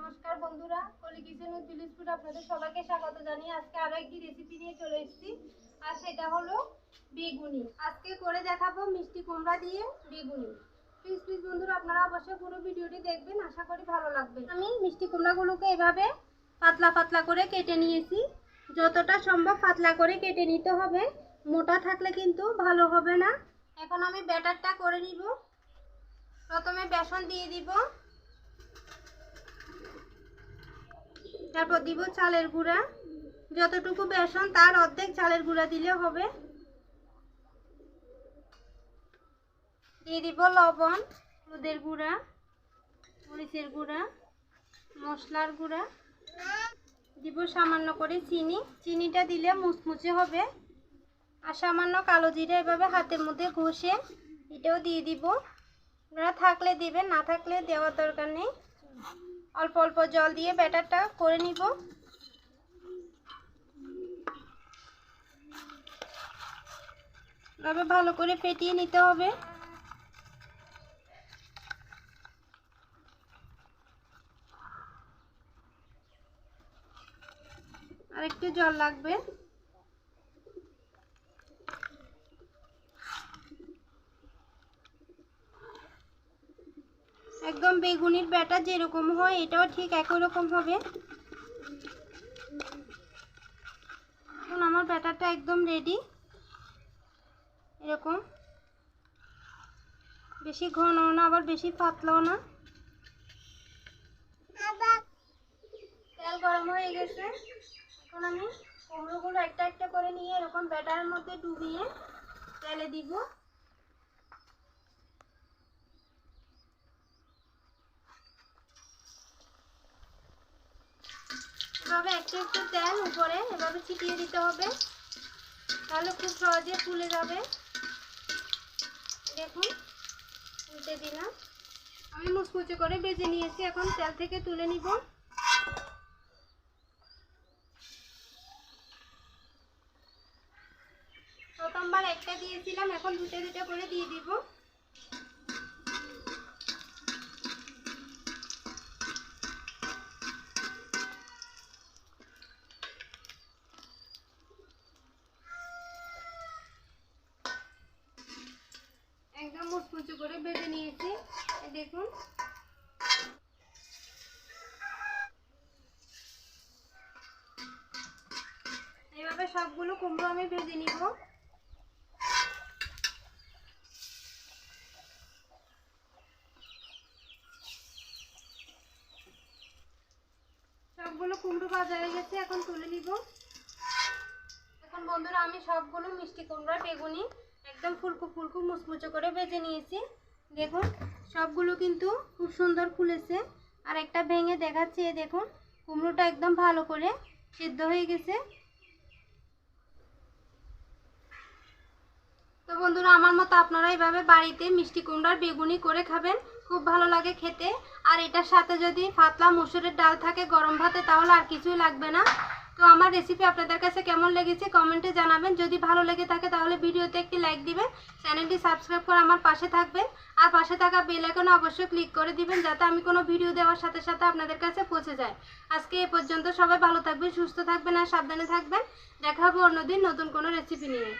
নমস্কার বন্ধুরা, কলি কিচেন উইথ ভিলেজ ফুড আপনাদের সবাইকে স্বাগত জানিয়ে আজকে আরো একটি রেসিপি নিয়ে চলে এসেছি। আর সেটা হলো বেগুনি। আজকে করে দেখাবো মিষ্টি কুমড়া দিয়ে বেগুনি। প্লিজ বন্ধুরা আপনারা অবশ্যই পুরো ভিডিওটি দেখবেন, আশা করি ভালো লাগবে। আমি মিষ্টি কুমড়াগুলোকে এভাবে পাতলা পাতলা করে কেটে নিয়েছি। যতটা সম্ভব পাতলা করে কেটে নিতে হবে, মোটা থাকলে কিন্তু ভালো হবে না। এখন আমি ব্যাটারটা করে নিব। প্রথমে বেসন দিয়ে দিব, তারপর দিব চালের গুঁড়া। যতটুকু বেসন তার অর্ধেক চালের গুঁড়া দিলে হবে। দিয়ে দিব লবণ, হলুদের গুঁড়া, মরিচের গুঁড়া, মশলার গুঁড়া, দিব সামান্য করে চিনি। চিনিটা দিলে মুচমুচে হবে। আর সামান্য কালো জিরা এভাবে হাতের মধ্যে ঘষে এটাও দিয়ে দিব। আপনারা থাকলে দিবেন, না থাকলে দেওয়ার দরকার নেই। অল্প অল্প জল দিয়ে ব্যাটারটা করে নিব। এভাবে ভালো করে ফেটিয়ে নিতে হবে। আর একটু জল লাগবে। একদম বেগুনির ব্যাটার যেরকম হয় এটাও ঠিক একই রকম হবে। এখন আমার ব্যাটারটা একদম রেডি। এরকম বেশি ঘনও না আবার বেশি পাতলাও না। তেল গরম হয়ে গেছে। এখন আমি কুমড়োগুলো একটা একটা করে নিয়ে এরকম ব্যাটারের মধ্যে ডুবিয়ে তেলে দিব। এভাবে একটু একটু তেল উপরে এভাবে ছিটিয়ে দিতে হবে, তাহলে খুব সহজে ফুলে যাবে। দেখুন উল্টে দিলাম। আমি মুচমুচে করে ভেজে নিয়েছি, এখন তেল থেকে তুলে নিব। প্রথমবার একটা দিয়েছিলাম, এখন দুটো দুটো করে দিয়ে দিব। একদম মুচমুচে করে ভেজে নিয়েছি, দেখুন। এইভাবে সবগুলো কুমড়ো আমি ভেজে নিব। সবগুলো কুমড়ো ভাজা হয়ে গেছে, এখন তুলে নিব। এখন বন্ধুরা আমি সবগুলো মিষ্টি কুমড়া বেগুনি একদম ফুলকো ফুলকো মুচমুচে করে ভেজে নিয়েছি। দেখুন সবগুলো কিন্তু খুব সুন্দর ফুলেছে। আর একটা ভেঙে দেখাচ্ছি, দেখুন কুমড়োটা একদম ভালো করে সিদ্ধ হয়ে গেছে। তো বন্ধুরা আমার মতো আপনারা এইভাবে বাড়িতে মিষ্টি কুমড়ার বেগুনি করে খাবেন, খুব ভালো লাগে খেতে। আর এটার সাথে যদি পাতলা মসুরের ডাল থাকে গরম ভাতে, তাহলে আর কিছুই লাগবে না। তো আমার রেসিপি আপনাদের কাছে কেমন লেগেছে কমেন্টে জানাবেন। যদি ভালো লেগে থাকে তাহলে ভিডিওতে একটি লাইক দিবেন, চ্যানেলটি সাবস্ক্রাইব করে আমার পাশে থাকবেন। আর পাশে থাকা বেল আইকনে অবশ্যই ক্লিক করে দিবেন, যাতে আমি কোনো ভিডিও দেওয়ার সাথে সাথে আপনাদের কাছে পৌঁছে যায়। আজকে এ পর্যন্ত। সবাই ভালো থাকবেন, সুস্থ থাকবেন আর সাবধানে থাকবেন। দেখা হবে অন্যদিন নতুন কোনো রেসিপি নিয়ে।